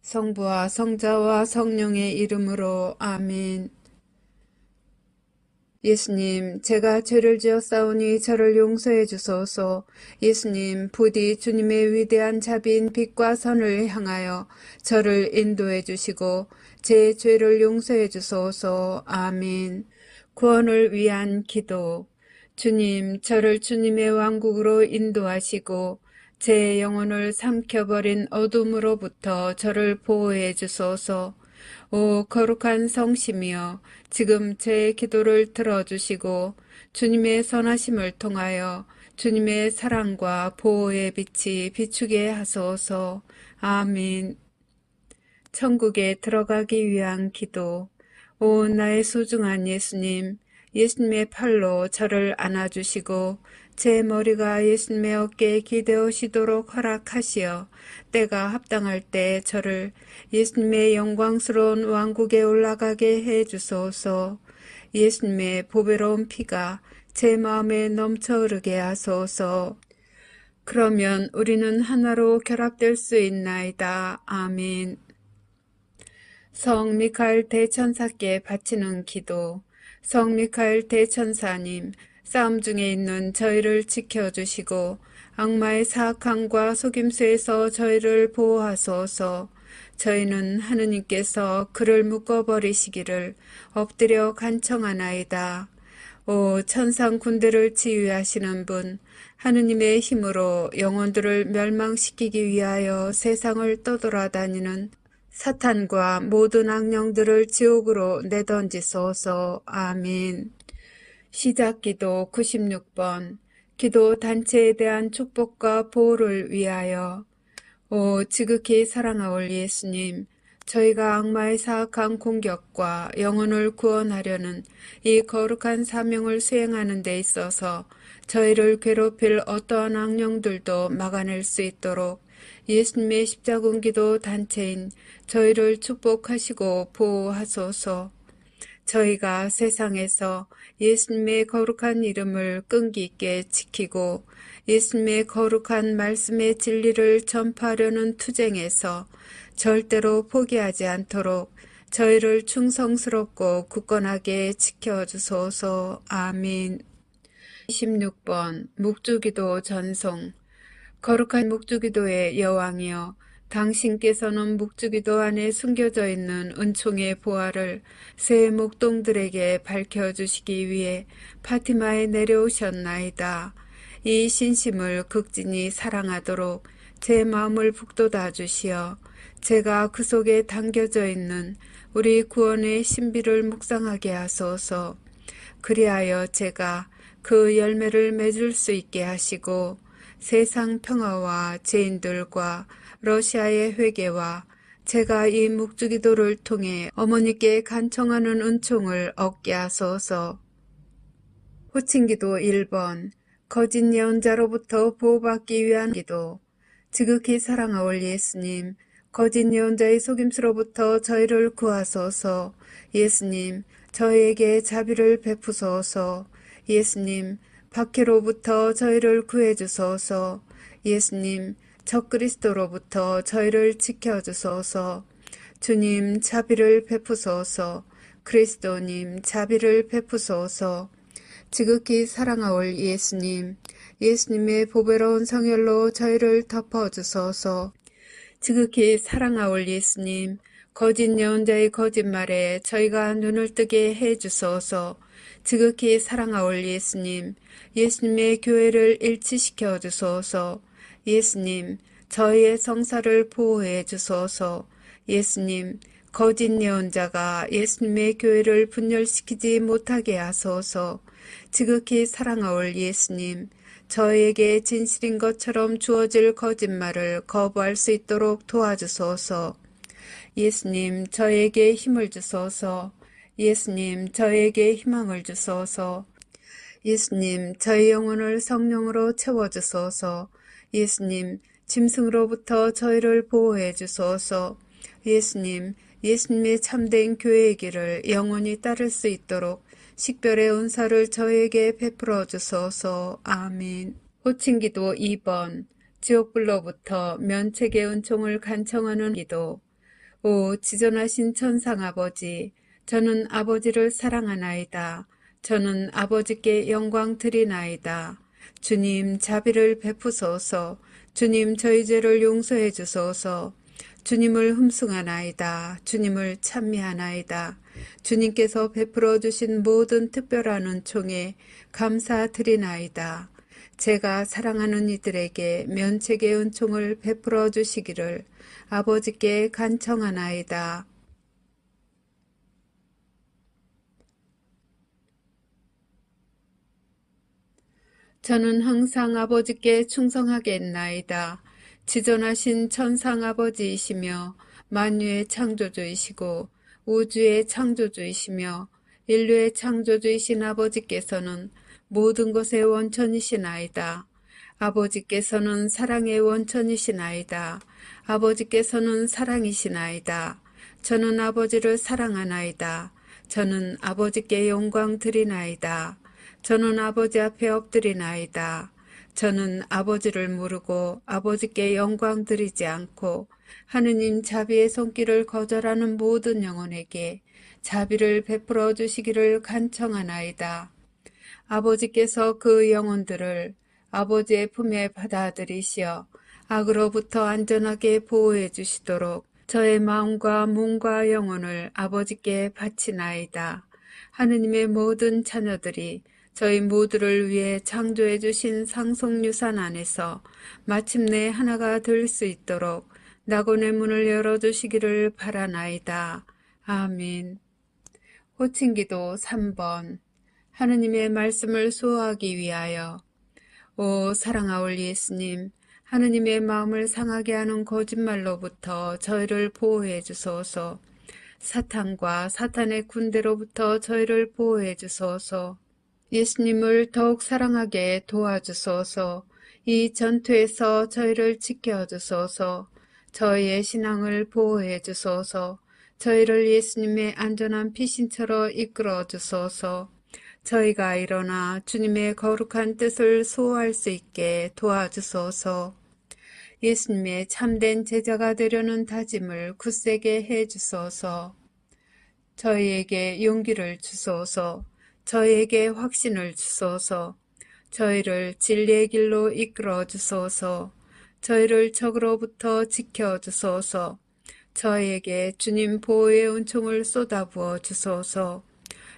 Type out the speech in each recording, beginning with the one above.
성부와 성자와 성령의 이름으로 아멘. 예수님, 제가 죄를 지었사오니 저를 용서해 주소서. 예수님, 부디 주님의 위대한 자비인 빛과 선을 향하여 저를 인도해 주시고 제 죄를 용서해 주소서. 아멘. 구원을 위한 기도. 주님, 저를 주님의 왕국으로 인도하시고 제 영혼을 삼켜버린 어둠으로부터 저를 보호해 주소서. 오 거룩한 성심이여, 지금 제 기도를 들어주시고 주님의 선하심을 통하여 주님의 사랑과 보호의 빛이 비추게 하소서. 아멘. 천국에 들어가기 위한 기도. 오 나의 소중한 예수님, 예수님의 팔로 저를 안아주시고 제 머리가 예수님의 어깨에 기대어시도록 허락하시어 때가 합당할 때 저를 예수님의 영광스러운 왕국에 올라가게 해주소서. 예수님의 보배로운 피가 제 마음에 넘쳐 흐르게 하소서. 그러면 우리는 하나로 결합될 수 있나이다. 아멘. 성 미카엘 대천사께 바치는 기도. 성 미카엘 대천사님, 싸움 중에 있는 저희를 지켜주시고 악마의 사악함과 속임수에서 저희를 보호하소서. 저희는 하느님께서 그를 묶어버리시기를 엎드려 간청하나이다. 오 천상 군대를 지휘하시는 분, 하느님의 힘으로 영혼들을 멸망시키기 위하여 세상을 떠돌아다니는 사탄과 모든 악령들을 지옥으로 내던지소서. 아멘. 시작기도 96번. 기도 단체에 대한 축복과 보호를 위하여. 오 지극히 사랑하올 예수님, 저희가 악마의 사악한 공격과 영혼을 구원하려는 이 거룩한 사명을 수행하는 데 있어서 저희를 괴롭힐 어떠한 악령들도 막아낼 수 있도록 예수님의 십자군기도 단체인 저희를 축복하시고 보호하소서. 저희가 세상에서 예수님의 거룩한 이름을 끈기 있게 지키고 예수님의 거룩한 말씀의 진리를 전파하려는 투쟁에서 절대로 포기하지 않도록 저희를 충성스럽고 굳건하게 지켜주소서. 아멘. 26번 묵주기도 전송. 거룩한 묵주기도의 여왕이여, 당신께서는 묵주기도 안에 숨겨져 있는 은총의 보화를 새 목동들에게 밝혀주시기 위해 파티마에 내려오셨나이다. 이 신심을 극진히 사랑하도록 제 마음을 북돋아 주시어 제가 그 속에 담겨져 있는 우리 구원의 신비를 묵상하게 하소서. 그리하여 제가 그 열매를 맺을 수 있게 하시고 세상 평화와 죄인들과 러시아의 회개와 제가 이 묵주기도를 통해 어머니께 간청하는 은총을 얻게 하소서. 호칭기도 1번. 거짓 예언자로부터 보호받기 위한 기도. 지극히 사랑하올 예수님, 거짓 예언자의 속임수로부터 저희를 구하소서. 예수님, 저희에게 자비를 베푸소서. 예수님, 박해로부터 저희를 구해주소서. 예수님, 적그리스도로부터 저희를 지켜주소서. 주님, 자비를 베푸소서. 그리스도님, 자비를 베푸소서. 지극히 사랑하올 예수님, 예수님의 보배로운 성혈로 저희를 덮어주소서. 지극히 사랑하올 예수님, 거짓 예언자의 거짓말에 저희가 눈을 뜨게 해주소서. 지극히 사랑하올 예수님, 예수님의 교회를 일치시켜 주소서. 예수님, 저희의 성사를 보호해 주소서. 예수님, 거짓 예언자가 예수님의 교회를 분열시키지 못하게 하소서. 지극히 사랑하올 예수님, 저희에게 진실인 것처럼 주어질 거짓말을 거부할 수 있도록 도와주소서. 예수님, 저에게 힘을 주소서. 예수님, 저에게 희망을 주소서. 예수님, 저희 영혼을 성령으로 채워주소서. 예수님, 짐승으로부터 저희를 보호해 주소서. 예수님, 예수님의 참된 교회의 길을 영원히 따를 수 있도록 식별의 은사를 저에게 베풀어 주소서. 아멘. 호칭기도 2번. 지옥불로부터 면책의 은총을 간청하는 기도. 오 지존하신 천상 아버지, 저는 아버지를 사랑하나이다. 저는 아버지께 영광 드리나이다. 주님 자비를 베푸소서. 주님 저희 죄를 용서해 주소서. 주님을 흠숭하나이다. 주님을 찬미하나이다. 주님께서 베풀어 주신 모든 특별한 은총에 감사드리나이다. 제가 사랑하는 이들에게 면책의 은총을 베풀어 주시기를 아버지께 간청하나이다. 저는 항상 아버지께 충성하겠나이다. 지존하신 천상 아버지이시며 만유의 창조주이시고 우주의 창조주이시며 인류의 창조주이신 아버지께서는 모든 것의 원천이시나이다. 아버지께서는 사랑의 원천이시나이다. 아버지께서는 사랑이시나이다. 저는 아버지를 사랑하나이다. 저는 아버지께 영광 드리나이다. 저는 아버지 앞에 엎드리나이다. 저는 아버지를 모르고 아버지께 영광 드리지 않고 하느님 자비의 손길을 거절하는 모든 영혼에게 자비를 베풀어 주시기를 간청하나이다. 아버지께서 그 영혼들을 아버지의 품에 받아들이시어 악으로부터 안전하게 보호해 주시도록 저의 마음과 몸과 영혼을 아버지께 바치나이다. 하느님의 모든 자녀들이 저희 모두를 위해 창조해 주신 상속유산 안에서 마침내 하나가 될 수 있도록 낙원의 문을 열어주시기를 바라나이다. 아멘. 호칭기도 3번. 하느님의 말씀을 수호하기 위하여. 오 사랑하올 예수님, 하느님의 마음을 상하게 하는 거짓말로부터 저희를 보호해 주소서. 사탄과 사탄의 군대로부터 저희를 보호해 주소서. 예수님을 더욱 사랑하게 도와주소서. 이 전투에서 저희를 지켜주소서. 저희의 신앙을 보호해 주소서. 저희를 예수님의 안전한 피신처로 이끌어 주소서. 저희가 일어나 주님의 거룩한 뜻을 수호할 수 있게 도와주소서. 예수님의 참된 제자가 되려는 다짐을 굳세게 해 주소서. 저희에게 용기를 주소서. 저희에게 확신을 주소서. 저희를 진리의 길로 이끌어 주소서. 저희를 적으로부터 지켜 주소서. 저희에게 주님 보호의 은총을 쏟아부어 주소서.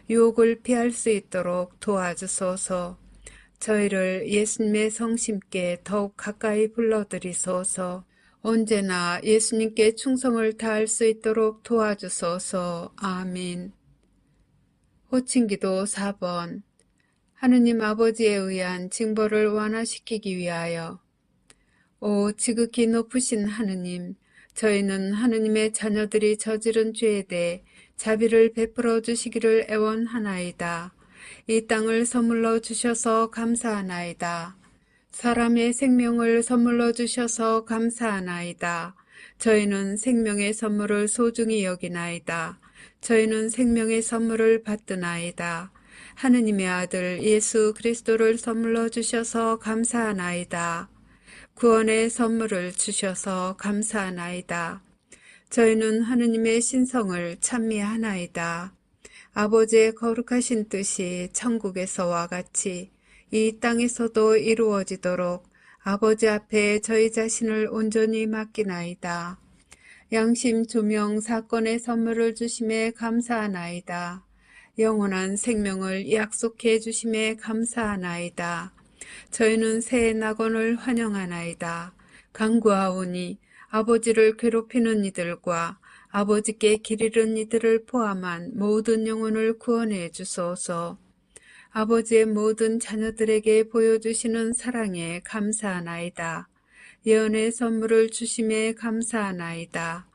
유혹을 피할 수 있도록 도와주소서. 저희를 예수님의 성심께 더욱 가까이 불러들이소서. 언제나 예수님께 충성을 다할 수 있도록 도와주소서. 아멘. 호칭기도 4번. 하느님 아버지에 의한 징벌을 완화시키기 위하여. 오 지극히 높으신 하느님, 저희는 하느님의 자녀들이 저지른 죄에 대해 자비를 베풀어 주시기를 애원하나이다. 이 땅을 선물로 주셔서 감사하나이다. 사람의 생명을 선물로 주셔서 감사하나이다. 저희는 생명의 선물을 소중히 여기나이다. 저희는 생명의 선물을 받드나이다. 하느님의 아들 예수 그리스도를 선물로 주셔서 감사하나이다. 구원의 선물을 주셔서 감사하나이다. 저희는 하느님의 신성을 찬미하나이다. 아버지의 거룩하신 뜻이 천국에서와 같이 이 땅에서도 이루어지도록 아버지 앞에 저희 자신을 온전히 맡기나이다. 양심 조명 사건의 선물을 주심에 감사하나이다. 영원한 생명을 약속해 주심에 감사하나이다. 저희는 새 낙원을 환영하나이다. 간구하오니 아버지를 괴롭히는 이들과 아버지께 길 잃은 이들을 포함한 모든 영혼을 구원해 주소서. 아버지의 모든 자녀들에게 보여주시는 사랑에 감사하나이다. 예언의 선물을 주심에 감사하나이다.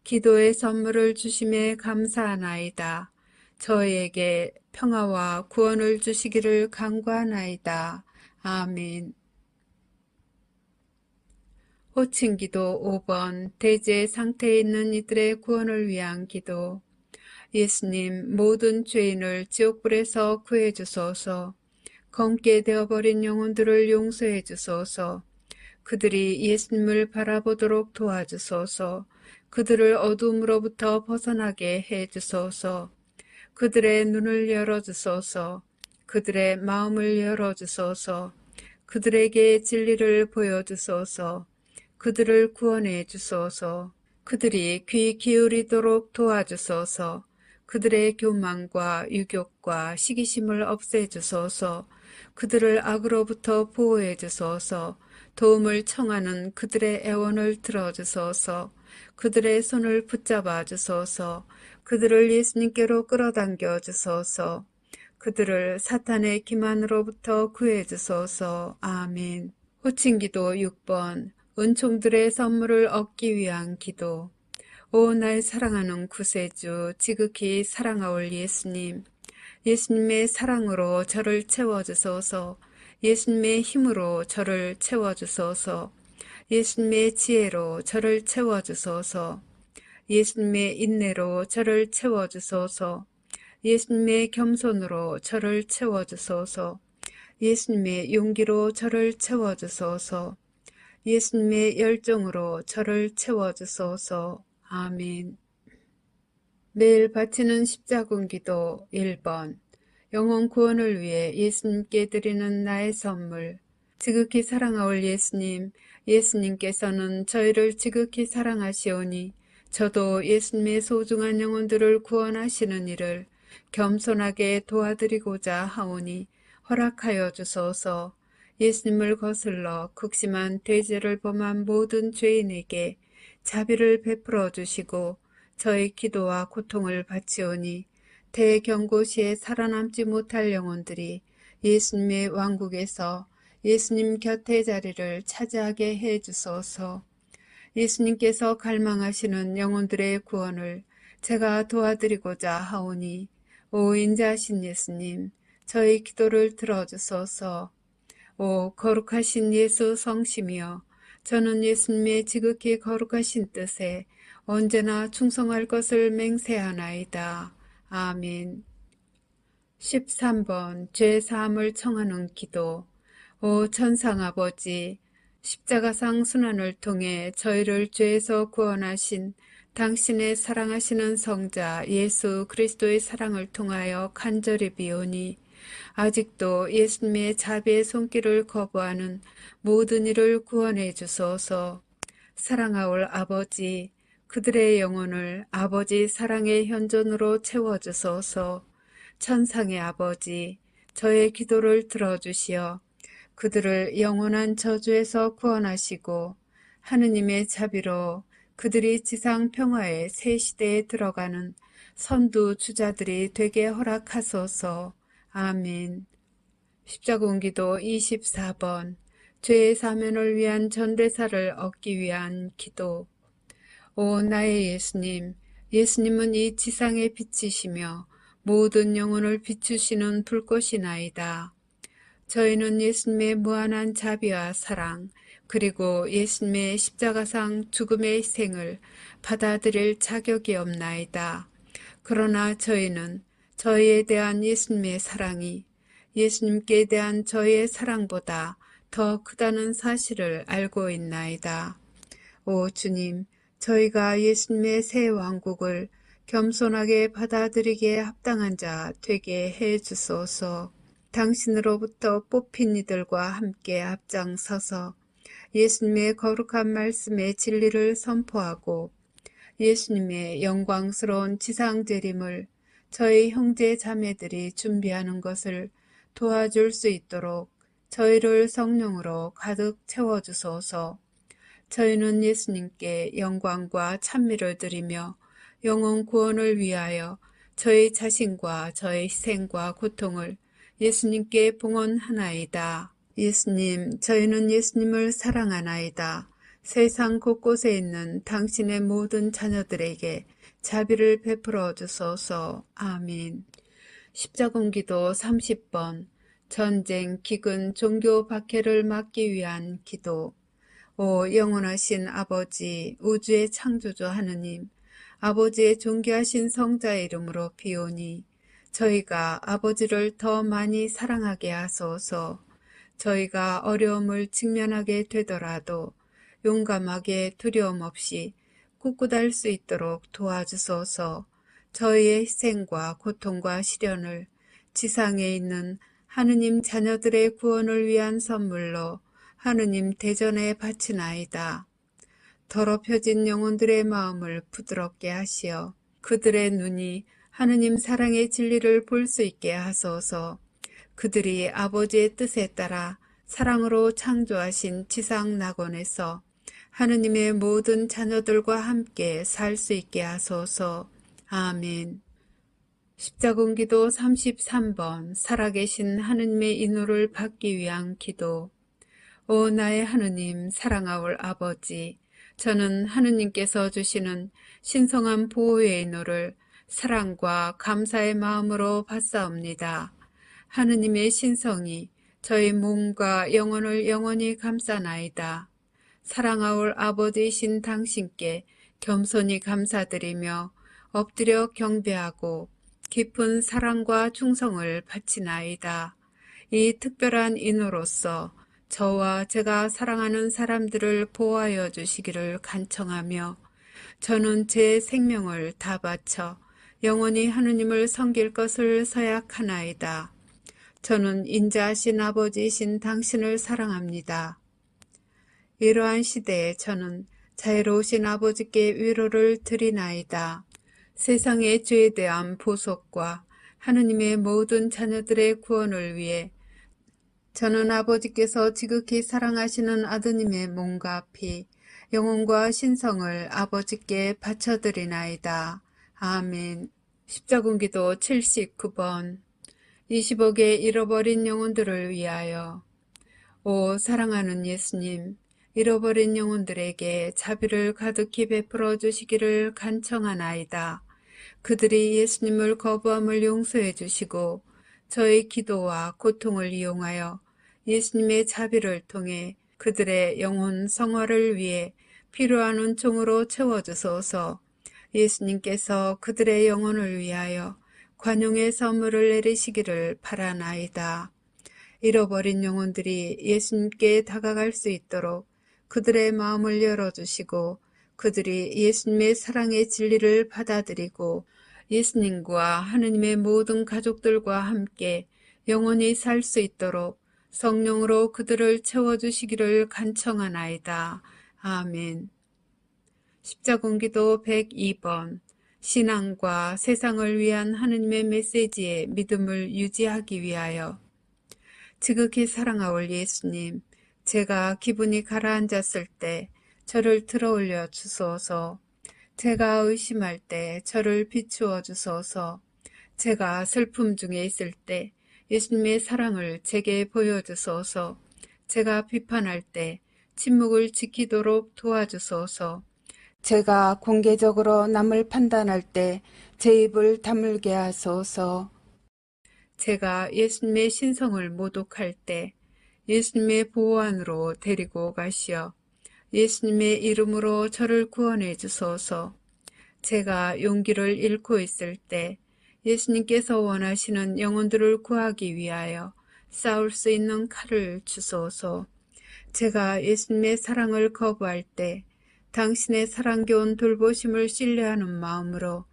기도의 선물을 주심에 감사하나이다. 저희에게 평화와 구원을 주시기를 간구하나이다. 아멘. 호칭기도 5번. 대제 상태에 있는 이들의 구원을 위한 기도. 예수님, 모든 죄인을 지옥불에서 구해 주소서. 검게 되어버린 영혼들을 용서해 주소서. 그들이 예수님을 바라보도록 도와주소서. 그들을 어둠으로부터 벗어나게 해 주소서. 그들의 눈을 열어주소서. 그들의 마음을 열어주소서. 그들에게 진리를 보여주소서. 그들을 구원해 주소서. 그들이 귀 기울이도록 도와주소서. 그들의 교만과 유욕과 시기심을 없애주소서. 그들을 악으로부터 보호해 주소서. 도움을 청하는 그들의 애원을 들어주소서. 그들의 손을 붙잡아 주소서. 그들을 예수님께로 끌어당겨 주소서. 그들을 사탄의 기만으로부터 구해 주소서. 아멘. 호칭기도 6번. 은총들의 선물을 얻기 위한 기도. 오, 날 사랑하는 구세주, 지극히 사랑하올 예수님. 예수님의 사랑으로 저를 채워주소서. 예수님의 힘으로 저를 채워주소서. 예수님의 지혜로 저를 채워주소서. 예수님의 인내로 저를 채워주소서. 예수님의 겸손으로 저를 채워주소서. 예수님의 용기로 저를 채워주소서. 예수님의 열정으로 저를 채워주소서. 아멘. 매일 바치는 십자군 기도 1번. 영혼 구원을 위해 예수님께 드리는 나의 선물. 지극히 사랑하올 예수님, 예수님께서는 저희를 지극히 사랑하시오니 저도 예수님의 소중한 영혼들을 구원하시는 일을 겸손하게 도와드리고자 하오니 허락하여 주소서. 예수님을 거슬러 극심한 대죄를 범한 모든 죄인에게 자비를 베풀어 주시고 저의 기도와 고통을 바치오니 대경고시에 살아남지 못할 영혼들이 예수님의 왕국에서 예수님 곁의 자리를 차지하게 해 주소서. 예수님께서 갈망하시는 영혼들의 구원을 제가 도와드리고자 하오니 오 인자하신 예수님, 저의 기도를 들어주소서. 오 거룩하신 예수 성심이여, 저는 예수님의 지극히 거룩하신 뜻에 언제나 충성할 것을 맹세하나이다. 아멘. 13번 죄사함을 청하는 기도. 오 천상아버지, 십자가상 순환을 통해 저희를 죄에서 구원하신 당신의 사랑하시는 성자 예수 그리스도의 사랑을 통하여 간절히 비오니 아직도 예수님의 자비의 손길을 거부하는 모든 이를 구원해 주소서. 사랑하올 아버지, 그들의 영혼을 아버지 사랑의 현존으로 채워주소서. 천상의 아버지, 저의 기도를 들어주시어 그들을 영원한 저주에서 구원하시고 하느님의 자비로 그들이 지상 평화의 새 시대에 들어가는 선두 주자들이 되게 허락하소서. 아멘. 십자군기도 24번. 죄의 사면을 위한 전대사를 얻기 위한 기도. 오 나의 예수님, 예수님은 이 지상의 빛이시며 모든 영혼을 비추시는 불꽃이나이다. 저희는 예수님의 무한한 자비와 사랑, 그리고 예수님의 십자가상 죽음의 희생을 받아들일 자격이 없나이다. 그러나 저희는 저희에 대한 예수님의 사랑이 예수님께 대한 저희의 사랑보다 더 크다는 사실을 알고 있나이다. 오 주님, 저희가 예수님의 새 왕국을 겸손하게 받아들이기에 합당한 자 되게 해 주소서. 당신으로부터 뽑힌 이들과 함께 앞장서서 예수님의 거룩한 말씀의 진리를 선포하고 예수님의 영광스러운 지상재림을 저희 형제 자매들이 준비하는 것을 도와줄 수 있도록 저희를 성령으로 가득 채워주소서. 저희는 예수님께 영광과 찬미를 드리며 영혼 구원을 위하여 저희 자신과 저희 희생과 고통을 예수님께 봉헌하나이다. 예수님, 저희는 예수님을 사랑하나이다. 세상 곳곳에 있는 당신의 모든 자녀들에게 자비를 베풀어 주소서. 아멘. 십자군기도 30번. 전쟁, 기근, 종교 박해를 막기 위한 기도. 오 영원하신 아버지, 우주의 창조주 하느님, 아버지의 존귀하신 성자의 이름으로 비오니 저희가 아버지를 더 많이 사랑하게 하소서. 저희가 어려움을 직면하게 되더라도 용감하게 두려움 없이 굳굳할 수 있도록 도와주소서. 저희의 희생과 고통과 시련을 지상에 있는 하느님 자녀들의 구원을 위한 선물로 하느님 대전에 바치나이다. 더럽혀진 영혼들의 마음을 부드럽게 하시어 그들의 눈이 하느님 사랑의 진리를 볼 수 있게 하소서. 그들이 아버지의 뜻에 따라 사랑으로 창조하신 지상 낙원에서 하느님의 모든 자녀들과 함께 살 수 있게 하소서. 아멘. 십자군기도 33번 살아계신 하느님의 인호를 받기 위한 기도. 오 나의 하느님 사랑하올 아버지, 저는 하느님께서 주시는 신성한 보호의 인호를 사랑과 감사의 마음으로 받사옵니다. 하느님의 신성이 저희 몸과 영혼을 영원히 감싸나이다. 사랑하올 아버지이신 당신께 겸손히 감사드리며 엎드려 경배하고 깊은 사랑과 충성을 바치나이다. 이 특별한 인호로서 저와 제가 사랑하는 사람들을 보호하여 주시기를 간청하며 저는 제 생명을 다 바쳐 영원히 하느님을 섬길 것을 서약하나이다. 저는 인자하신 아버지이신 당신을 사랑합니다. 이러한 시대에 저는 자애로우신 아버지께 위로를 드리나이다. 세상의 죄에 대한 보속과 하느님의 모든 자녀들의 구원을 위해 저는 아버지께서 지극히 사랑하시는 아드님의 몸과 피, 영혼과 신성을 아버지께 바쳐드리나이다. 아멘. 십자군기도 79번 20억의 잃어버린 영혼들을 위하여. 오 사랑하는 예수님, 잃어버린 영혼들에게 자비를 가득히 베풀어 주시기를 간청하나이다. 그들이 예수님을 거부함을 용서해 주시고 저의 기도와 고통을 이용하여 예수님의 자비를 통해 그들의 영혼 성화를 위해 필요한 은총으로 채워주소서. 예수님께서 그들의 영혼을 위하여 관용의 선물을 내리시기를 바라나이다. 잃어버린 영혼들이 예수님께 다가갈 수 있도록 그들의 마음을 열어주시고 그들이 예수님의 사랑의 진리를 받아들이고 예수님과 하느님의 모든 가족들과 함께 영원히 살 수 있도록 성령으로 그들을 채워주시기를 간청하나이다. 아멘. 십자군기도 102번 신앙과 세상을 위한 하느님의 메시지에 믿음을 유지하기 위하여. 지극히 사랑하올 예수님, 제가 기분이 가라앉았을 때 저를 들어올려 주소서. 제가 의심할 때 저를 비추어 주소서. 제가 슬픔 중에 있을 때 예수님의 사랑을 제게 보여주소서. 제가 비판할 때 침묵을 지키도록 도와주소서. 제가 공개적으로 남을 판단할 때 제 입을 다물게 하소서. 제가 예수님의 신성을 모독할 때 예수님의 보호 안으로 데리고 가시어 예수님의 이름으로 저를 구원해 주소서. 제가 용기를 잃고 있을 때 예수님께서 원하시는 영혼들을 구하기 위하여 싸울 수 있는 칼을 주소서. 제가 예수님의 사랑을 거부할 때 당신의 사랑겨운 돌보심을 신뢰하는 마음으로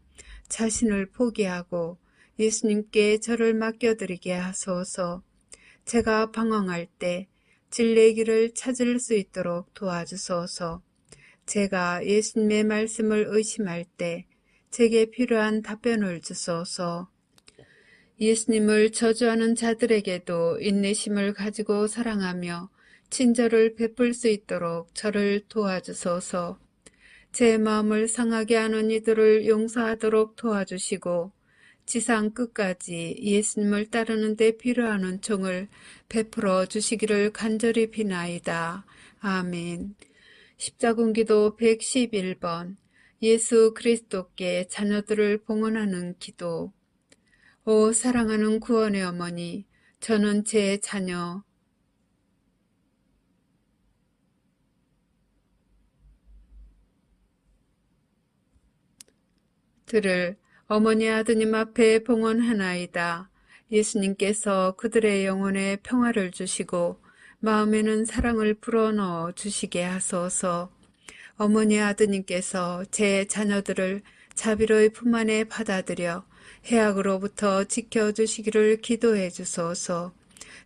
자신을 포기하고 예수님께 저를 맡겨드리게 하소서. 제가 방황할 때 진리의 길을 찾을 수 있도록 도와주소서. 제가 예수님의 말씀을 의심할 때 제게 필요한 답변을 주소서. 예수님을 저주하는 자들에게도 인내심을 가지고 사랑하며 친절을 베풀 수 있도록 저를 도와주소서. 제 마음을 상하게 하는 이들을 용서하도록 도와주시고 지상 끝까지 예수님을 따르는 데 필요한 은총을 베풀어 주시기를 간절히 비나이다. 아멘. 십자군기도 111번 예수 그리스도께 자녀들을 봉헌하는 기도. 오 사랑하는 구원의 어머니, 저는 제 자녀 들을 어머니 아드님 앞에 봉헌하나이다. 예수님께서 그들의 영혼에 평화를 주시고 마음에는 사랑을 불어넣어 주시게 하소서. 어머니 아드님께서 제 자녀들을 자비로이 품 안에 받아들여 해악으로부터 지켜주시기를 기도해 주소서.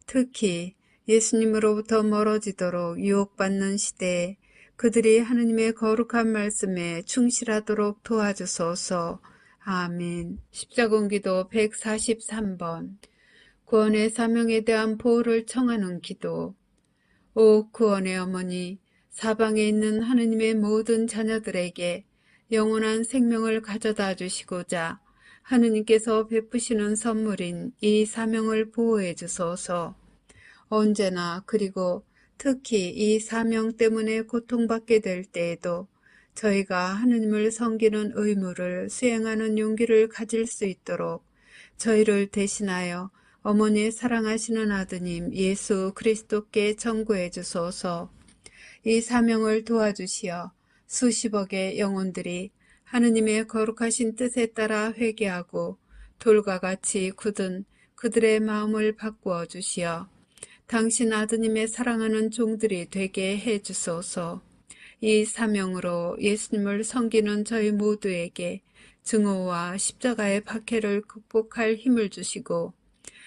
특히 예수님으로부터 멀어지도록 유혹받는 시대에 그들이 하느님의 거룩한 말씀에 충실하도록 도와주소서. 아멘. 십자군기도 143번. 구원의 사명에 대한 보호를 청하는 기도. 오 구원의 어머니, 사방에 있는 하느님의 모든 자녀들에게 영원한 생명을 가져다 주시고자 하느님께서 베푸시는 선물인 이 사명을 보호해 주소서. 언제나 그리고 특히 이 사명 때문에 고통받게 될 때에도 저희가 하느님을 섬기는 의무를 수행하는 용기를 가질 수 있도록 저희를 대신하여 어머니의 사랑하시는 아드님 예수 그리스도께 전구해 주소서. 이 사명을 도와주시어 수십억의 영혼들이 하느님의 거룩하신 뜻에 따라 회개하고 돌과 같이 굳은 그들의 마음을 바꾸어 주시어 당신 아드님의 사랑하는 종들이 되게 해 주소서. 이 사명으로 예수님을 섬기는 저희 모두에게 증오와 십자가의 박해를 극복할 힘을 주시고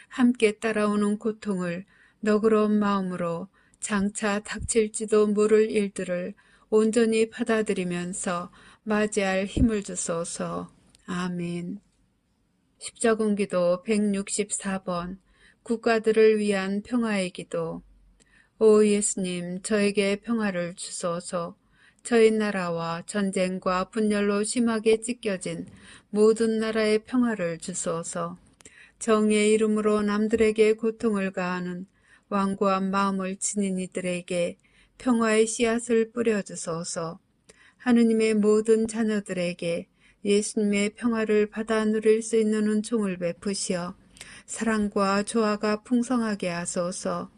함께 따라오는 고통을 너그러운 마음으로 장차 닥칠지도 모를 일들을 온전히 받아들이면서 맞이할 힘을 주소서. 아멘. 십자군기도 164번. 국가들을 위한 평화의 기도. 오 예수님, 저에게 평화를 주소서. 저희 나라와 전쟁과 분열로 심하게 찢겨진 모든 나라의 평화를 주소서. 정의의 이름으로 남들에게 고통을 가하는 완고한 마음을 지닌 이들에게 평화의 씨앗을 뿌려주소서. 하느님의 모든 자녀들에게 예수님의 평화를 받아 누릴 수 있는 은총을 베푸시어 사랑과 조화가 풍성하게 하소서.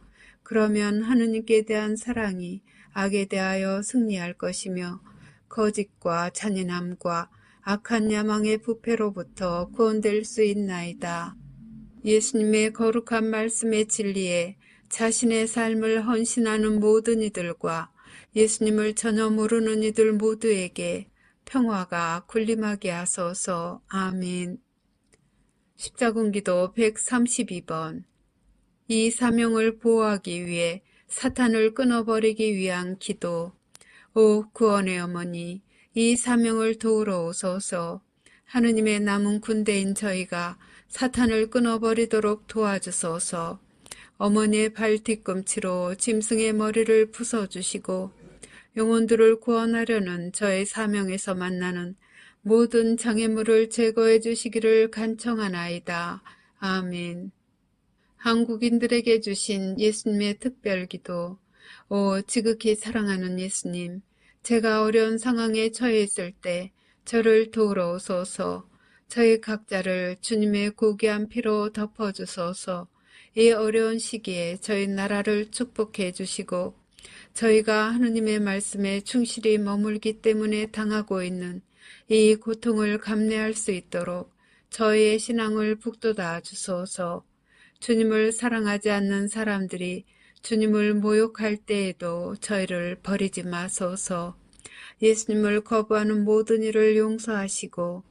그러면 하느님께 대한 사랑이 악에 대하여 승리할 것이며 거짓과 잔인함과 악한 야망의 부패로부터 구원될 수 있나이다. 예수님의 거룩한 말씀의 진리에 자신의 삶을 헌신하는 모든 이들과 예수님을 전혀 모르는 이들 모두에게 평화가 군림하게 하소서. 아멘. 십자군기도 132번. 이 사명을 보호하기 위해 사탄을 끊어버리기 위한 기도. 오 구원의 어머니, 이 사명을 도우러 오소서. 하느님의 남은 군대인 저희가 사탄을 끊어버리도록 도와주소서. 어머니의 발 뒤꿈치로 짐승의 머리를 부숴주시고 영혼들을 구원하려는 저의 사명에서 만나는 모든 장애물을 제거해 주시기를 간청하나이다. 아멘. 한국인들에게 주신 예수님의 특별기도. 오 지극히 사랑하는 예수님, 제가 어려운 상황에 처해 있을 때 저를 도우러 오소서. 저희 각자를 주님의 고귀한 피로 덮어주소서. 이 어려운 시기에 저희 나라를 축복해 주시고 저희가 하느님의 말씀에 충실히 머물기 때문에 당하고 있는 이 고통을 감내할 수 있도록 저희의 신앙을 북돋아 주소서. 주님을 사랑하지 않는 사람들이 주님을 모욕할 때에도 저희를 버리지 마소서. 예수님을 거부하는 모든 일을 용서하시고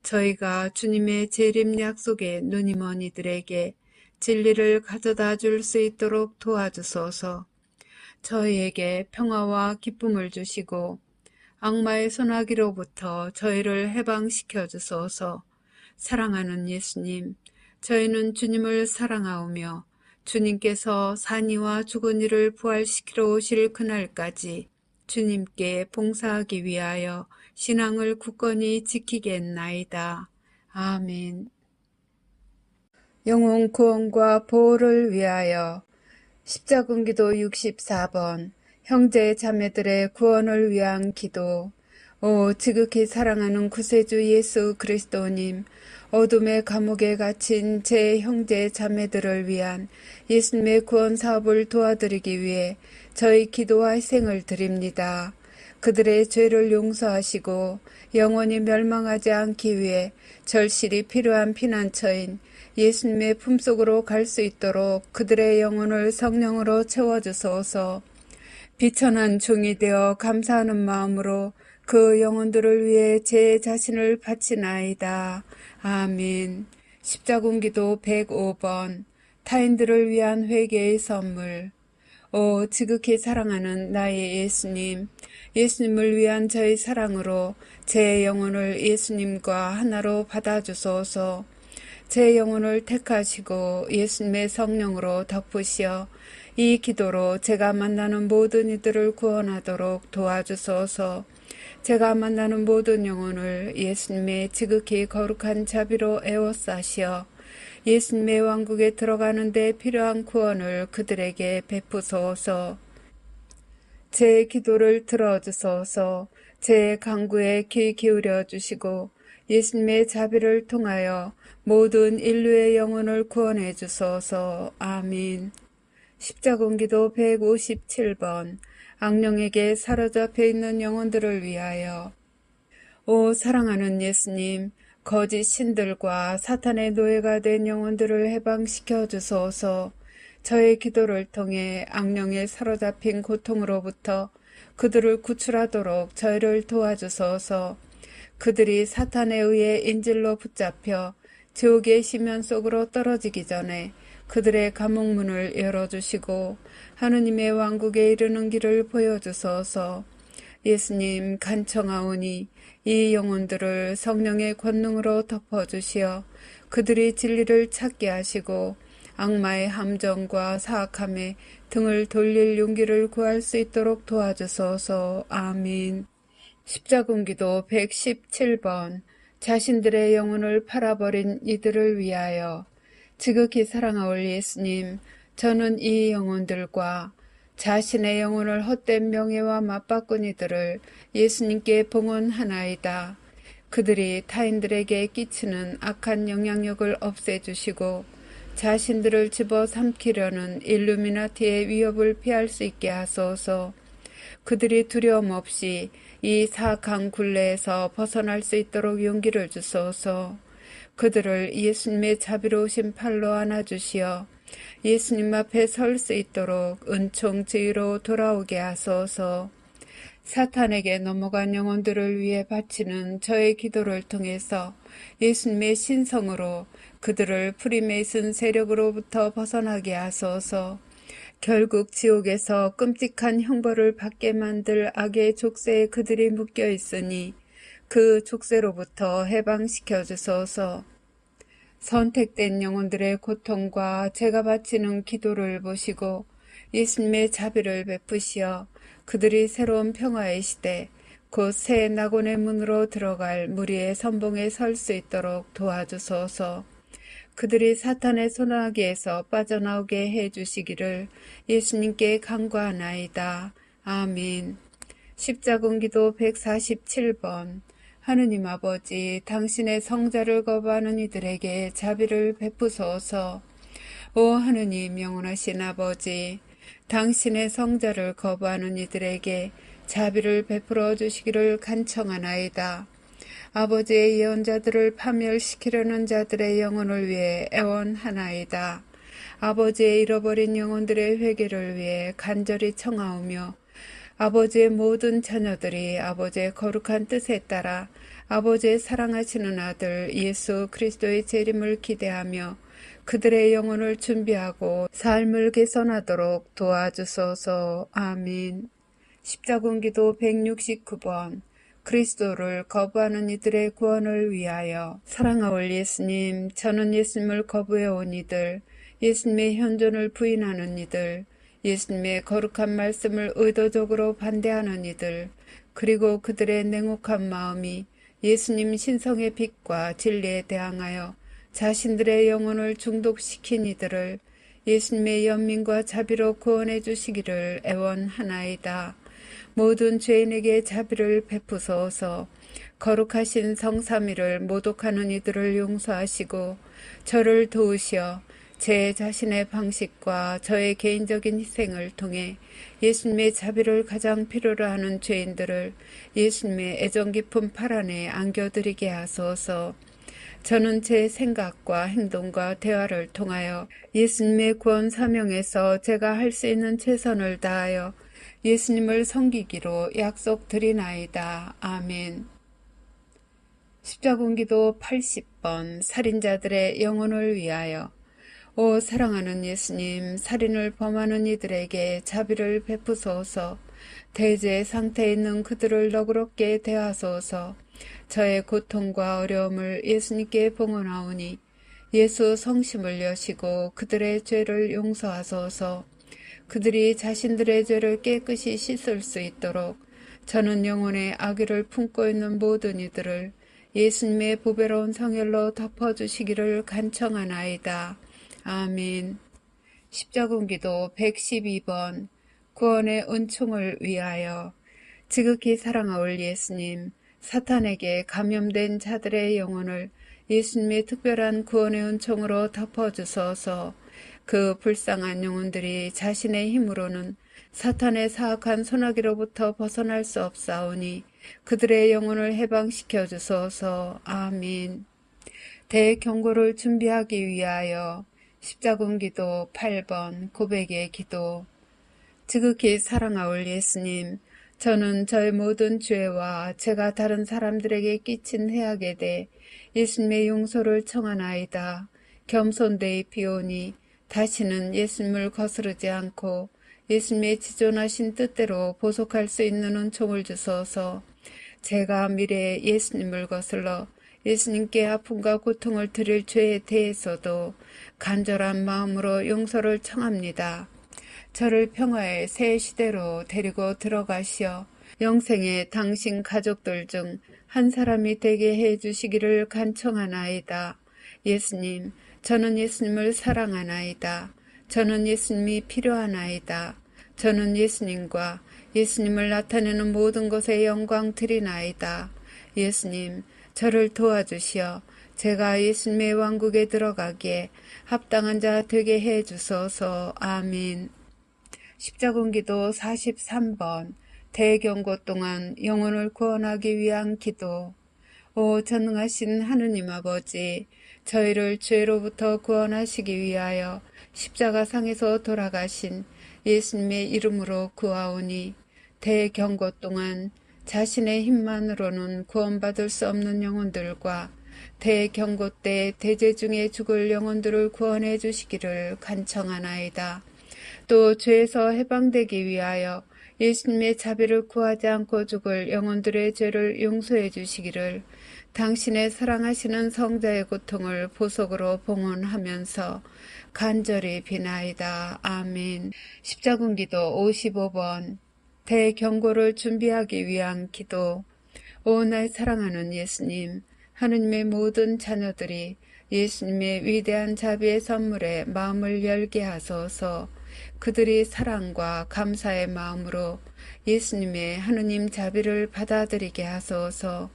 저희가 주님의 재림 약속에 눈이 먼 이들에게 진리를 가져다 줄 수 있도록 도와주소서. 저희에게 평화와 기쁨을 주시고 악마의 손아귀로부터 저희를 해방시켜 주소서. 사랑하는 예수님, 저희는 주님을 사랑하오며 주님께서 산이와 죽은 이를 부활시키러 오실 그날까지 주님께 봉사하기 위하여 신앙을 굳건히 지키겠나이다. 아멘. 영혼 구원과 보호를 위하여 십자군기도 64번. 형제 자매들의 구원을 위한 기도. 오 지극히 사랑하는 구세주 예수 그리스도님, 어둠의 감옥에 갇힌 제 형제 자매들을 위한 예수님의 구원 사업을 도와드리기 위해 저희 기도와 희생을 드립니다. 그들의 죄를 용서하시고 영원히 멸망하지 않기 위해 절실히 필요한 피난처인 예수님의 품속으로 갈 수 있도록 그들의 영혼을 성령으로 채워주소서. 비천한 종이 되어 감사하는 마음으로 그 영혼들을 위해 제 자신을 바치나이다. 아멘. 십자군기도 105번 타인들을 위한 회개의 선물. 오 지극히 사랑하는 나의 예수님, 예수님을 위한 저의 사랑으로 제 영혼을 예수님과 하나로 받아주소서. 제 영혼을 택하시고 예수님의 성령으로 덮으시어 이 기도로 제가 만나는 모든 이들을 구원하도록 도와주소서. 제가 만나는 모든 영혼을 예수님의 지극히 거룩한 자비로 에워싸시어 예수님의 왕국에 들어가는 데 필요한 구원을 그들에게 베푸소서. 제 기도를 들어주소서. 제 간구에 귀 기울여 주시고 예수님의 자비를 통하여 모든 인류의 영혼을 구원해 주소서. 아멘. 십자군기도 157번 악령에게 사로잡혀 있는 영혼들을 위하여. 오 사랑하는 예수님, 거짓 신들과 사탄의 노예가 된 영혼들을 해방시켜 주소서. 저의 기도를 통해 악령에 사로잡힌 고통으로부터 그들을 구출하도록 저희를 도와주소서. 그들이 사탄에 의해 인질로 붙잡혀 지옥의 심연 속으로 떨어지기 전에 그들의 감옥문을 열어주시고 하느님의 왕국에 이르는 길을 보여주소서. 예수님 간청하오니 이 영혼들을 성령의 권능으로 덮어주시어 그들이 진리를 찾게 하시고 악마의 함정과 사악함에 등을 돌릴 용기를 구할 수 있도록 도와주소서. 아멘. 십자군기도 117번 자신들의 영혼을 팔아버린 이들을 위하여. 지극히 사랑하올 예수님, 저는 이 영혼들과 자신의 영혼을 헛된 명예와 맞바꾼 이들을 예수님께 봉헌하나이다. 그들이 타인들에게 끼치는 악한 영향력을 없애주시고 자신들을 집어삼키려는 일루미나티의 위협을 피할 수 있게 하소서. 그들이 두려움 없이 이 사악한 굴레에서 벗어날 수 있도록 용기를 주소서. 그들을 예수님의 자비로우신 팔로 안아주시어 예수님 앞에 설 수 있도록 은총 지위로 돌아오게 하소서. 사탄에게 넘어간 영혼들을 위해 바치는 저의 기도를 통해서 예수님의 신성으로 그들을 프리메이슨 세력으로부터 벗어나게 하소서. 결국 지옥에서 끔찍한 형벌을 받게 만들 악의 족쇄에 그들이 묶여 있으니 그 족쇄로부터 해방시켜 주소서. 선택된 영혼들의 고통과 제가 바치는 기도를 보시고 예수님의 자비를 베푸시어 그들이 새로운 평화의 시대, 곧 새 낙원의 문으로 들어갈 무리의 선봉에 설 수 있도록 도와주소서. 그들이 사탄의 손아귀에서 빠져나오게 해주시기를 예수님께 간구하나이다. 아멘. 십자군기도 147번 하느님 아버지, 당신의 성자를 거부하는 이들에게 자비를 베푸소서. 오 하느님 영원하신 아버지, 당신의 성자를 거부하는 이들에게 자비를 베풀어 주시기를 간청하나이다. 아버지의 예언자들을 파멸시키려는 자들의 영혼을 위해 애원하나이다. 아버지의 잃어버린 영혼들의 회개를 위해 간절히 청하오며 아버지의 모든 자녀들이 아버지의 거룩한 뜻에 따라 아버지의 사랑하시는 아들 예수 그리스도의 재림을 기대하며 그들의 영혼을 준비하고 삶을 개선하도록 도와주소서. 아멘. 십자군기도 169번 그리스도를 거부하는 이들의 구원을 위하여. 사랑하올 예수님, 저는 예수님을 거부해온 이들, 예수님의 현존을 부인하는 이들, 예수님의 거룩한 말씀을 의도적으로 반대하는 이들, 그리고 그들의 냉혹한 마음이 예수님 신성의 빛과 진리에 대항하여 자신들의 영혼을 중독시킨 이들을 예수님의 연민과 자비로 구원해 주시기를 애원하나이다. 모든 죄인에게 자비를 베푸소서. 거룩하신 성삼위를 모독하는 이들을 용서하시고 저를 도우시어 제 자신의 방식과 저의 개인적인 희생을 통해 예수님의 자비를 가장 필요로 하는 죄인들을 예수님의 애정 깊은 팔 안에 안겨드리게 하소서. 저는 제 생각과 행동과 대화를 통하여 예수님의 구원 사명에서 제가 할 수 있는 최선을 다하여 예수님을 섬기기로 약속드리나이다. 아멘. 십자군기도 80번 살인자들의 영혼을 위하여. 오 사랑하는 예수님, 살인을 범하는 이들에게 자비를 베푸소서. 대제 상태에 있는 그들을 너그럽게 대하소서. 저의 고통과 어려움을 예수님께 봉헌하오니 예수 성심을 여시고 그들의 죄를 용서하소서. 그들이 자신들의 죄를 깨끗이 씻을 수 있도록 저는 영혼의 악의를 품고 있는 모든 이들을 예수님의 보배로운 성혈로 덮어주시기를 간청하나이다. 아멘. 십자군기도 112번 구원의 은총을 위하여. 지극히 사랑하올 예수님, 사탄에게 감염된 자들의 영혼을 예수님의 특별한 구원의 은총으로 덮어주소서. 그 불쌍한 영혼들이 자신의 힘으로는 사탄의 사악한 소나기로부터 벗어날 수 없사오니 그들의 영혼을 해방시켜 주소서. 아멘. 대경고를 준비하기 위하여. 십자군기도 8번 고백의 기도. 지극히 사랑하올 예수님, 저는 저의 모든 죄와 제가 다른 사람들에게 끼친 해악에 대해 예수님의 용서를 청하나이다. 겸손되이 비오니 다시는 예수님을 거스르지 않고 예수님의 지존하신 뜻대로 보속할 수 있는 은총을 주소서. 제가 미래에 예수님을 거슬러 예수님께 아픔과 고통을 드릴 죄에 대해서도 간절한 마음으로 용서를 청합니다. 저를 평화의 새 시대로 데리고 들어가시어 영생에 당신 가족들 중 한 사람이 되게 해주시기를 간청하나이다. 예수님, 저는 예수님을 사랑하나이다. 저는 예수님이 필요하나이다. 저는 예수님과 예수님을 나타내는 모든 것에 영광 드리나이다. 예수님, 저를 도와주시어 제가 예수님의 왕국에 들어가기에 합당한 자 되게 해주소서. 아멘. 십자군기도 43번 대경고 동안 영혼을 구원하기 위한 기도. 오 전능하신 하느님 아버지, 저희를 죄로부터 구원하시기 위하여 십자가상에서 돌아가신 예수님의 이름으로 구하오니 대경고 동안 자신의 힘만으로는 구원받을 수 없는 영혼들과 대경고 때 대제 중에 죽을 영혼들을 구원해 주시기를 간청하나이다. 또 죄에서 해방되기 위하여 예수님의 자비를 구하지 않고 죽을 영혼들의 죄를 용서해 주시기를 당신의 사랑하시는 성자의 고통을 보석으로 봉헌하면서 간절히 비나이다. 아멘. 십자군기도 55번 대경고를 준비하기 위한 기도. 오 날 사랑하는 예수님, 하느님의 모든 자녀들이 예수님의 위대한 자비의 선물에 마음을 열게 하소서. 그들이 사랑과 감사의 마음으로 예수님의 하느님 자비를 받아들이게 하소서.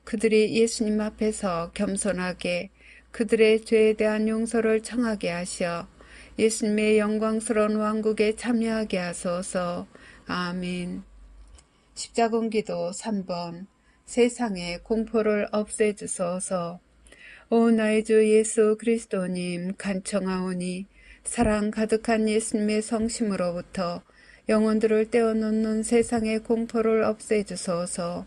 그들이 예수님 앞에서 겸손하게 그들의 죄에 대한 용서를 청하게 하셔 예수님의 영광스러운 왕국에 참여하게 하소서. 아멘. 십자군기도 3번 세상의 공포를 없애주소서. 오 나의 주 예수 그리스도님, 간청하오니 사랑 가득한 예수님의 성심으로부터 영혼들을 떼어놓는 세상의 공포를 없애주소서.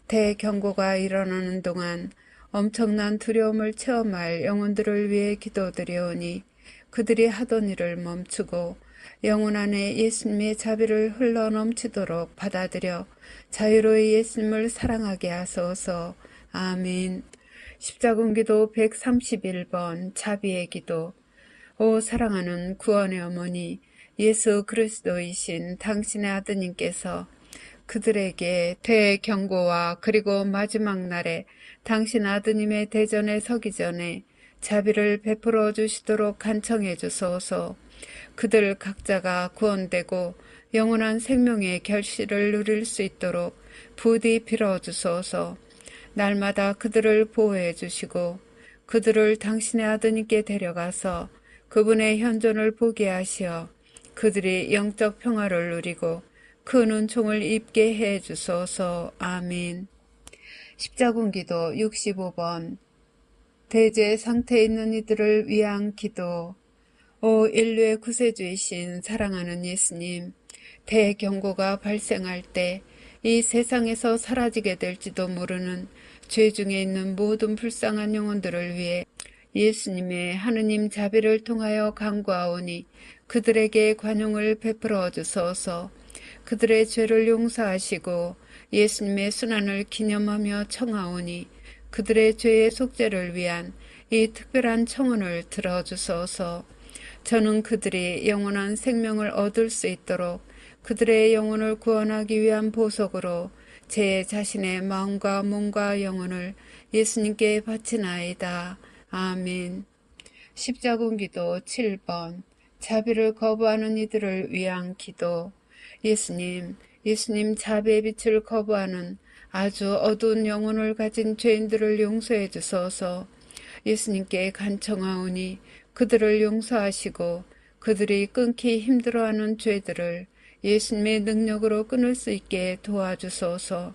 대경고가 일어나는 동안 엄청난 두려움을 체험할 영혼들을 위해 기도드리오니 그들이 하던 일을 멈추고 영혼 안에 예수님의 자비를 흘러 넘치도록 받아들여 자유로이 예수님을 사랑하게 하소서. 아멘. 십자군기도 131번 자비의 기도. 오 사랑하는 구원의 어머니 예수 그리스도이신 당신의 아드님께서 그들에게 대경고와 그리고 마지막 날에 당신 아드님의 대전에 서기 전에 자비를 베풀어 주시도록 간청해 주소서. 그들 각자가 구원되고 영원한 생명의 결실을 누릴 수 있도록 부디 빌어주소서. 날마다 그들을 보호해 주시고 그들을 당신의 아드님께 데려가서 그분의 현존을 보게 하시어 그들이 영적 평화를 누리고 큰 은총을 입게 해 주소서. 아멘. 십자군기도 65번 대제 상태에 있는 이들을 위한 기도. 오 인류의 구세주이신 사랑하는 예수님, 대경고가 발생할 때 이 세상에서 사라지게 될지도 모르는 죄 중에 있는 모든 불쌍한 영혼들을 위해 예수님의 하느님 자비를 통하여 간구하오니 그들에게 관용을 베풀어 주소서. 그들의 죄를 용서하시고 예수님의 순환을 기념하며 청하오니 그들의 죄의 속죄를 위한 이 특별한 청혼을 들어주소서. 저는 그들이 영원한 생명을 얻을 수 있도록 그들의 영혼을 구원하기 위한 보석으로 제 자신의 마음과 몸과 영혼을 예수님께 바치나이다. 아멘. 십자군 기도 7번. 자비를 거부하는 이들을 위한 기도. 예수님 자비의 빛을 거부하는 아주 어두운 영혼을 가진 죄인들을 용서해 주소서. 예수님께 간청하오니 그들을 용서하시고 그들이 끊기 힘들어하는 죄들을 예수님의 능력으로 끊을 수 있게 도와주소서.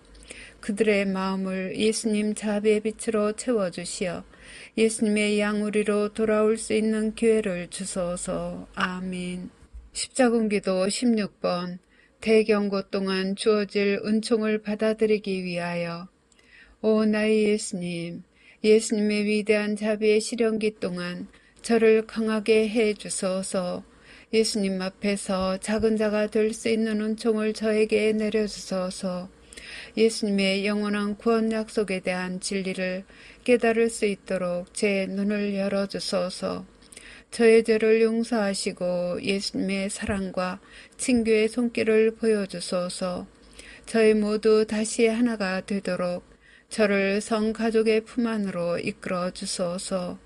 그들의 마음을 예수님 자비의 빛으로 채워주시어 예수님의 양우리로 돌아올 수 있는 기회를 주소서. 아멘. 십자군기도 16번. 대경고 동안 주어질 은총을 받아들이기 위하여. 오 나의 예수님, 예수님의 위대한 자비의 시련기 동안 저를 강하게 해 주소서. 예수님 앞에서 작은 자가 될 수 있는 은총을 저에게 내려주소서. 예수님의 영원한 구원 약속에 대한 진리를 깨달을 수 있도록 제 눈을 열어주소서. 저의 죄를 용서하시고 예수님의 사랑과 친교의 손길을 보여주소서. 저희 모두 다시 하나가 되도록 저를 성가족의 품 안으로 이끌어 주소서.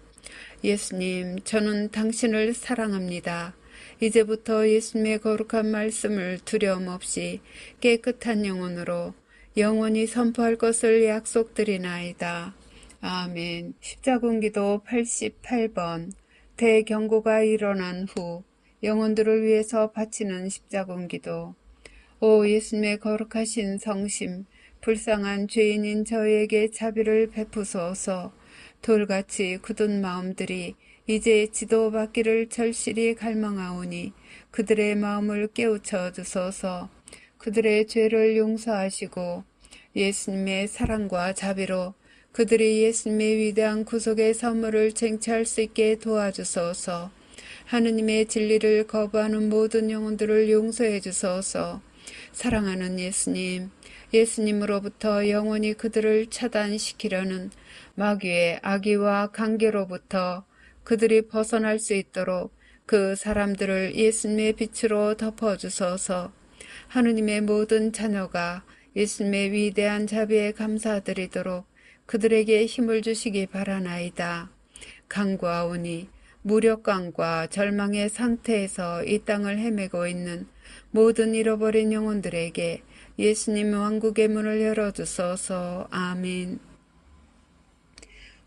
예수님, 저는 당신을 사랑합니다. 이제부터 예수님의 거룩한 말씀을 두려움 없이 깨끗한 영혼으로 영원히 선포할 것을 약속드리나이다. 아멘. 십자군기도 88번. 대경고가 일어난 후 영혼들을 위해서 바치는 십자군기도. 오 예수님의 거룩하신 성심, 불쌍한 죄인인 저희에게 자비를 베푸소서. 돌같이 굳은 마음들이 이제 지도받기를 절실히 갈망하오니 그들의 마음을 깨우쳐 주소서. 그들의 죄를 용서하시고 예수님의 사랑과 자비로 그들이 예수님의 위대한 구속의 선물을 쟁취할 수 있게 도와주소서. 하느님의 진리를 거부하는 모든 영혼들을 용서해 주소서. 사랑하는 예수님, 예수님으로부터 영원히 그들을 차단시키려는 마귀의 악의와 관계로부터 그들이 벗어날 수 있도록 그 사람들을 예수님의 빛으로 덮어주소서. 하느님의 모든 자녀가 예수님의 위대한 자비에 감사드리도록 그들에게 힘을 주시기 바라나이다. 간구하오니 무력감과 절망의 상태에서 이 땅을 헤매고 있는 모든 잃어버린 영혼들에게 예수님 왕국의 문을 열어주소서. 아멘.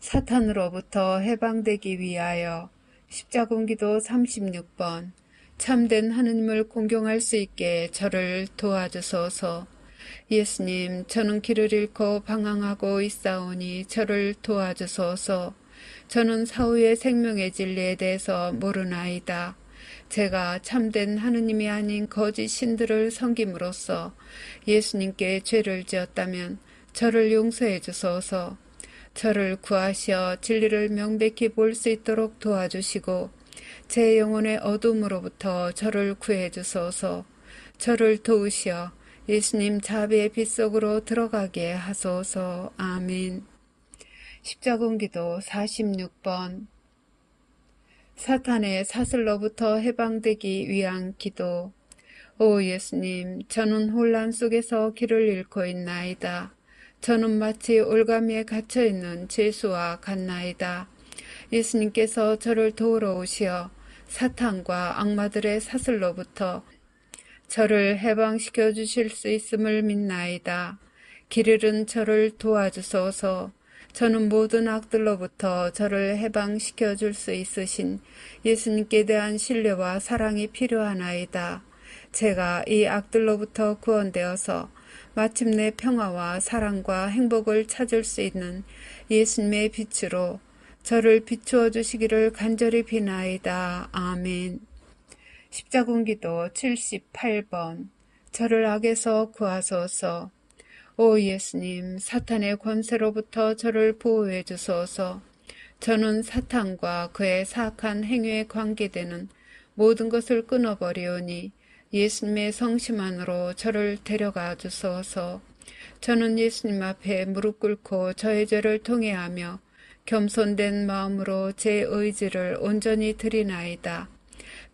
사탄으로부터 해방되기 위하여. 십자군기도 36번. 참된 하느님을 공경할 수 있게 저를 도와주소서. 예수님, 저는 길을 잃고 방황하고 있사오니 저를 도와주소서. 저는 사후의 생명의 진리에 대해서 모르나이다. 제가 참된 하느님이 아닌 거짓 신들을 섬김으로써 예수님께 죄를 지었다면 저를 용서해 주소서. 저를 구하시어 진리를 명백히 볼 수 있도록 도와주시고 제 영혼의 어둠으로부터 저를 구해 주소서. 저를 도우시어 예수님 자비의 빛 속으로 들어가게 하소서. 아멘. 십자군기도 46번. 사탄의 사슬로부터 해방되기 위한 기도. 오 예수님, 저는 혼란 속에서 길을 잃고 있나이다. 저는 마치 올가미에 갇혀있는 죄수와 같나이다. 예수님께서 저를 도우러 오시어 사탄과 악마들의 사슬로부터 저를 해방시켜 주실 수 있음을 믿나이다. 길 잃은 저를 도와주소서. 저는 모든 악들로부터 저를 해방시켜 줄 수 있으신 예수님께 대한 신뢰와 사랑이 필요하나이다. 제가 이 악들로부터 구원되어서 마침내 평화와 사랑과 행복을 찾을 수 있는 예수님의 빛으로 저를 비추어 주시기를 간절히 비나이다. 아멘. 십자군기도 78번. 저를 악에서 구하소서. 오 예수님, 사탄의 권세로부터 저를 보호해 주소서. 저는 사탄과 그의 사악한 행위에 관계되는 모든 것을 끊어버리오니 예수님의 성심안으로 저를 데려가 주소서. 저는 예수님 앞에 무릎 꿇고 저의 죄를 통회하며 겸손된 마음으로 제 의지를 온전히 드리나이다.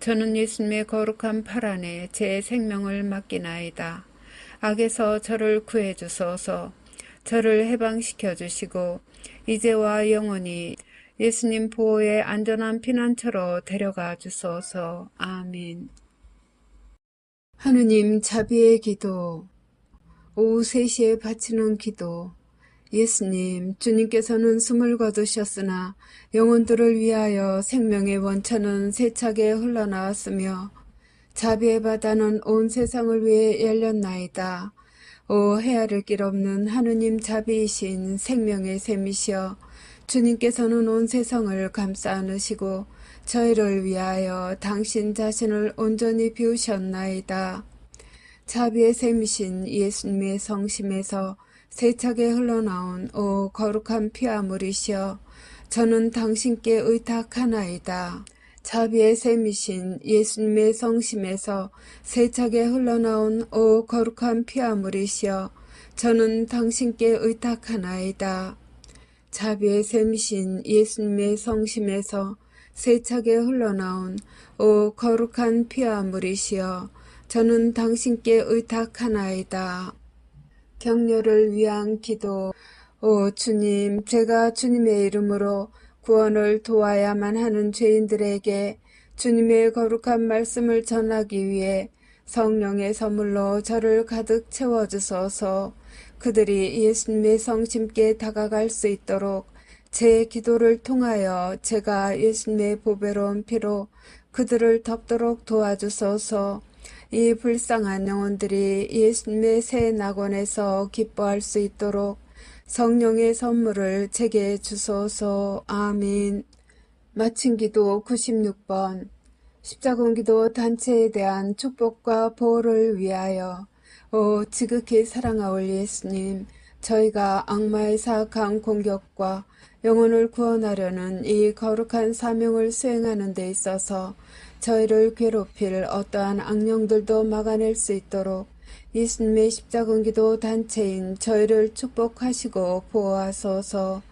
저는 예수님의 거룩한 팔 안에 제 생명을 맡기나이다. 악에서 저를 구해 주소서. 저를 해방시켜 주시고 이제와 영원히 예수님 보호의 안전한 피난처로 데려가 주소서. 아멘. 하느님 자비의 기도. 오후 3시에 바치는 기도. 예수님, 주님께서는 숨을 거두셨으나 영혼들을 위하여 생명의 원천은 세차게 흘러나왔으며 자비의 바다는 온 세상을 위해 열렸나이다. 오 헤아릴 길 없는 하느님 자비이신 생명의 샘이시여, 주님께서는 온 세상을 감싸 안으시고 저희를 위하여 당신 자신을 온전히 비우셨나이다. 자비의 샘이신 예수님의 성심에서 세차게 흘러나온 오 거룩한 피아물이시여, 저는 당신께 의탁하나이다. 자비의 샘이신 예수님의 성심에서 세차게 흘러나온 오 거룩한 피아물이시여, 저는 당신께 의탁하나이다. 자비의 샘이신 예수님의 성심에서 세차게 흘러나온 오 거룩한 피아물이시여, 저는 당신께 의탁하나이다. 격려를 위한 기도. 오 주님, 제가 주님의 이름으로 구원을 도와야만 하는 죄인들에게 주님의 거룩한 말씀을 전하기 위해 성령의 선물로 저를 가득 채워주소서. 그들이 예수님의 성심께 다가갈 수 있도록 제 기도를 통하여 제가 예수님의 보배로운 피로 그들을 덮도록 도와주소서. 이 불쌍한 영혼들이 예수님의 새 낙원에서 기뻐할 수 있도록 성령의 선물을 제게 주소서. 아멘. 마친 기도 96번. 십자군기도 단체에 대한 축복과 보호를 위하여. 오 지극히 사랑하올 예수님, 저희가 악마의 사악한 공격과 영혼을 구원하려는 이 거룩한 사명을 수행하는 데 있어서 저희를 괴롭힐 어떠한 악령들도 막아낼 수 있도록 예수님의 십자군기도 단체인 저희를 축복하시고 보호하소서.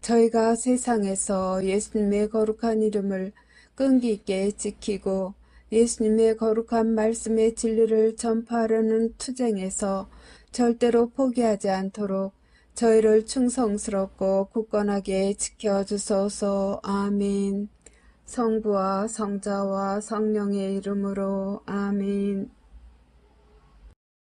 저희가 세상에서 예수님의 거룩한 이름을 끈기 있게 지키고 예수님의 거룩한 말씀의 진리를 전파하려는 투쟁에서 절대로 포기하지 않도록 저희를 충성스럽고 굳건하게 지켜주소서. 아멘. 성부와 성자와 성령의 이름으로 아멘.